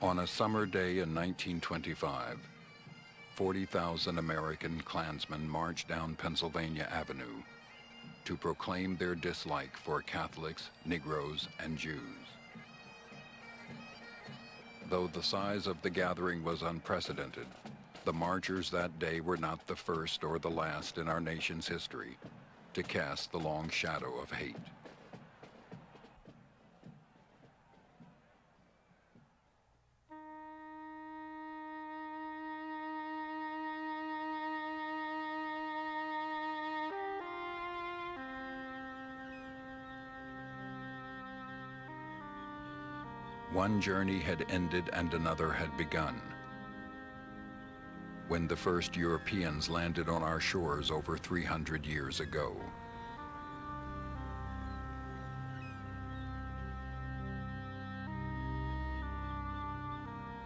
On a summer day in 1925, 40,000 American Klansmen marched down Pennsylvania Avenue to proclaim their dislike for Catholics, Negroes, and Jews. Though the size of the gathering was unprecedented, the marchers that day were not the first or the last in our nation's history to cast the long shadow of hate. One journey had ended and another had begun. When the first Europeans landed on our shores over 300 years ago.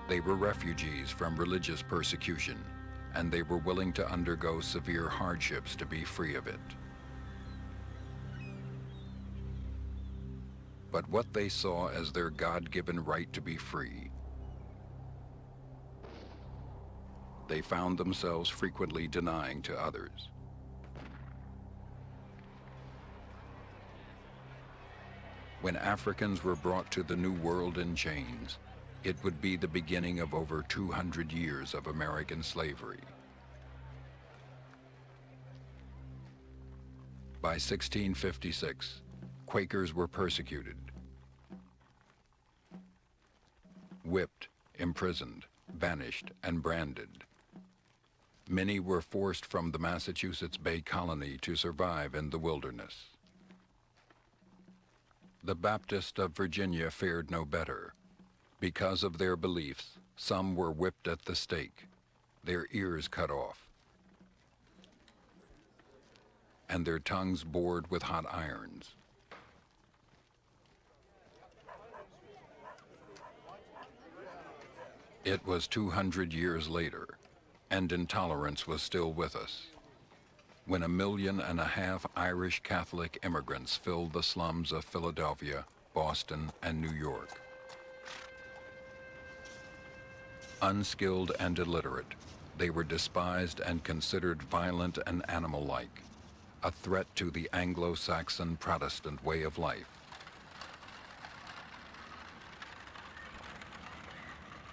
They were refugees from religious persecution, and they were willing to undergo severe hardships to be free of it. But what they saw as their God-given right to be free, they found themselves frequently denying to others. When Africans were brought to the New World in chains, it would be the beginning of over 200 years of American slavery. By 1656, Quakers were persecuted, whipped, imprisoned, banished, and branded. Many were forced from the Massachusetts Bay Colony to survive in the wilderness. The Baptists of Virginia fared no better. Because of their beliefs, some were whipped at the stake, their ears cut off, and their tongues bored with hot irons. It was 200 years later, and intolerance was still with us, when 1.5 million Irish Catholic immigrants filled the slums of Philadelphia, Boston, and New York. Unskilled and illiterate, they were despised and considered violent and animal-like, a threat to the Anglo-Saxon Protestant way of life.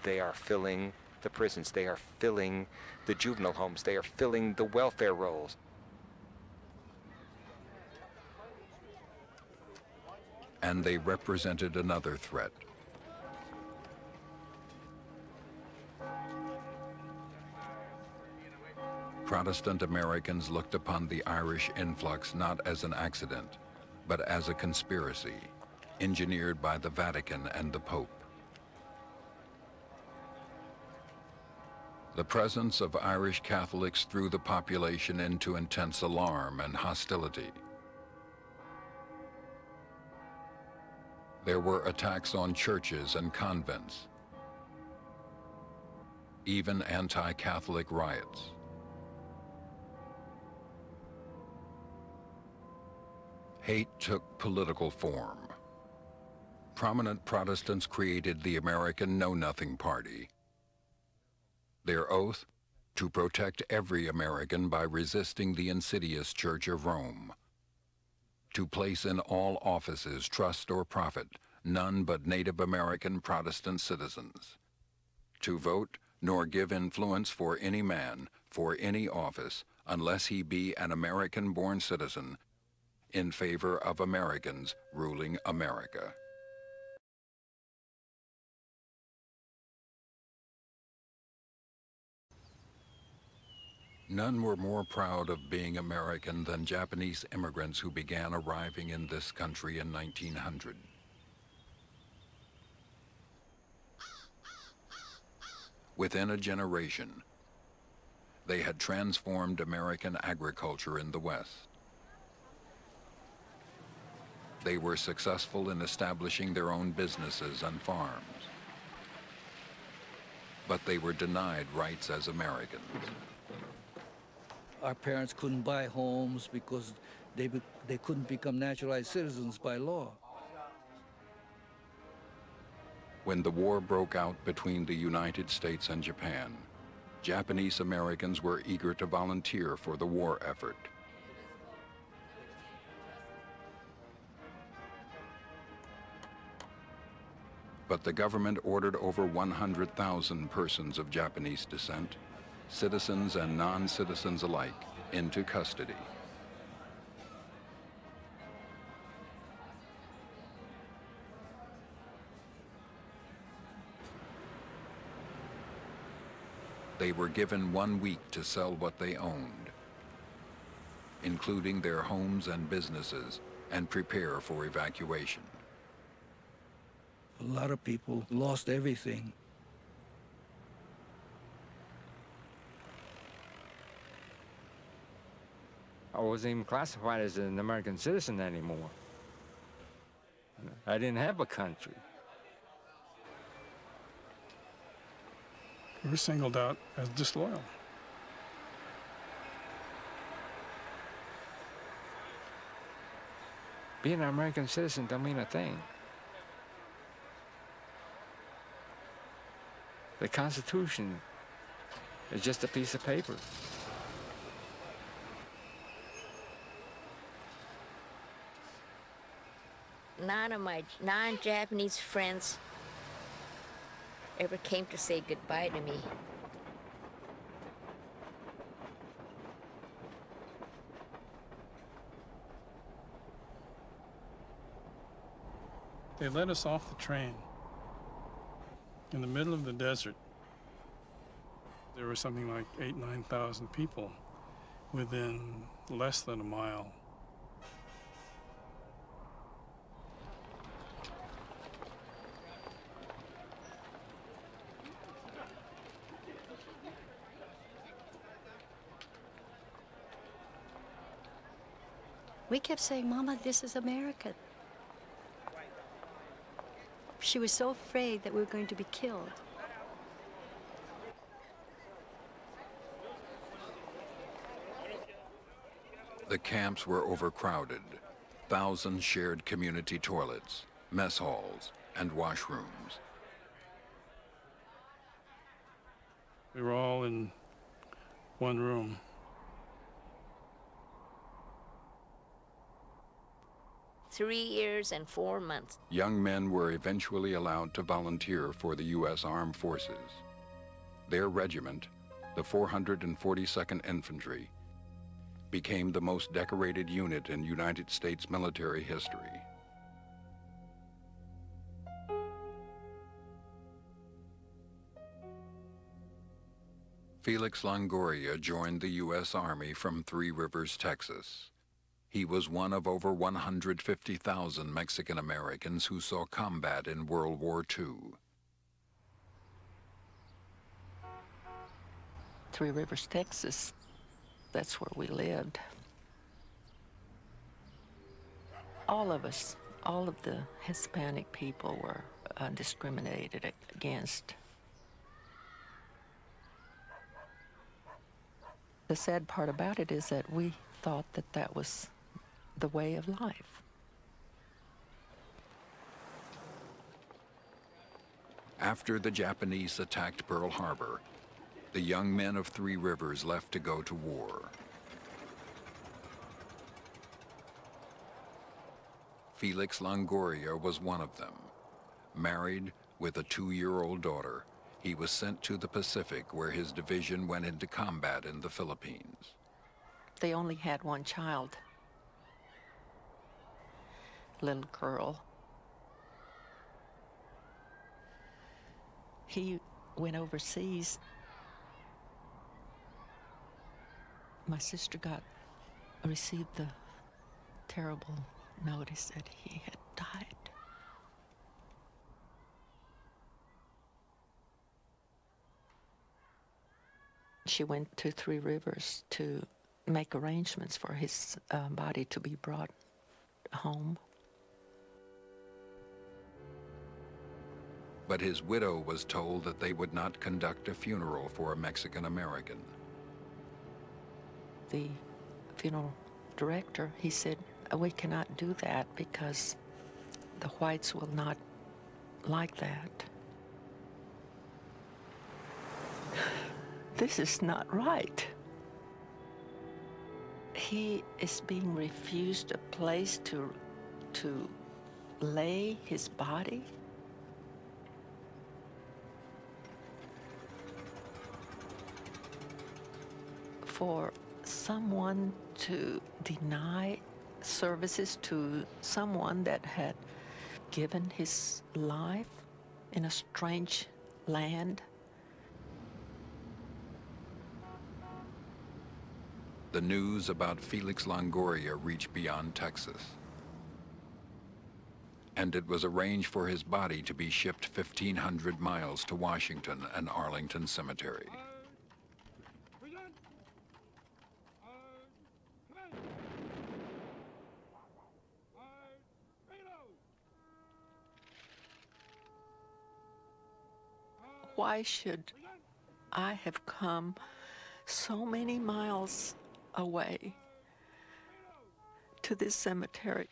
They are filling the prisons, they are filling the juvenile homes, they are filling the welfare rolls. And they represented another threat. Protestant Americans looked upon the Irish influx not as an accident, but as a conspiracy, engineered by the Vatican and the Pope. The presence of Irish Catholics threw the population into intense alarm and hostility. There were attacks on churches and convents, even anti-Catholic riots. Hate took political form. Prominent Protestants created the American Know-Nothing Party. Their oath, to protect every American by resisting the insidious Church of Rome. To place in all offices, trust or profit, none but Native American Protestant citizens. To vote, nor give influence for any man, for any office, unless he be an American-born citizen, in favor of Americans ruling America. None were more proud of being American than Japanese immigrants who began arriving in this country in 1900. Within a generation, they had transformed American agriculture in the West. They were successful in establishing their own businesses and farms. But they were denied rights as Americans. Our parents couldn't buy homes because they couldn't become naturalized citizens by law. When the war broke out between the United States and Japan, Japanese Americans were eager to volunteer for the war effort. But the government ordered over 100,000 persons of Japanese descent, citizens and non-citizens alike, into custody. They were given 1 week to sell what they owned, including their homes and businesses, and prepare for evacuation. A lot of people lost everything. I wasn't even classified as an American citizen anymore. I didn't have a country. We were singled out as disloyal. Being an American citizen don't mean a thing. The Constitution is just a piece of paper. None of my non-Japanese friends ever came to say goodbye to me. They let us off the train in the middle of the desert. There were something like 9,000 people within less than a mile. We kept saying, "Mama, this is America." She was so afraid that we were going to be killed. The camps were overcrowded. Thousands shared community toilets, mess halls, and washrooms. We were all in one room. Three years and 4 months. Young men were eventually allowed to volunteer for the U.S. Armed Forces. Their regiment, the 442nd Infantry, became the most decorated unit in United States military history. Felix Longoria joined the U.S. Army from Three Rivers, Texas. He was one of over 150,000 Mexican Americans who saw combat in World War II. Three Rivers, Texas, that's where we lived. All of us, all of the Hispanic people were discriminated against. The sad part about it is that we thought that that was the way of life. After the Japanese attacked Pearl Harbor, the young men of Three Rivers left to go to war. Felix Longoria was one of them. Married with a 2-year-old daughter, he was sent to the Pacific where his division went into combat in the Philippines. They only had one child, little girl. He went overseas. My sister received the terrible notice that he had died. She went to Three Rivers to make arrangements for his body to be brought home. But his widow was told that they would not conduct a funeral for a Mexican American. The funeral director, he said, "We cannot do that because the whites will not like that." this is not right. He is being refused a place to lay his body. For someone to deny services to someone that had given his life in a strange land. The news about Felix Longoria reached beyond Texas, and it was arranged for his body to be shipped 1,500 miles to Washington and Arlington Cemetery. Why should I have come so many miles away to this cemetery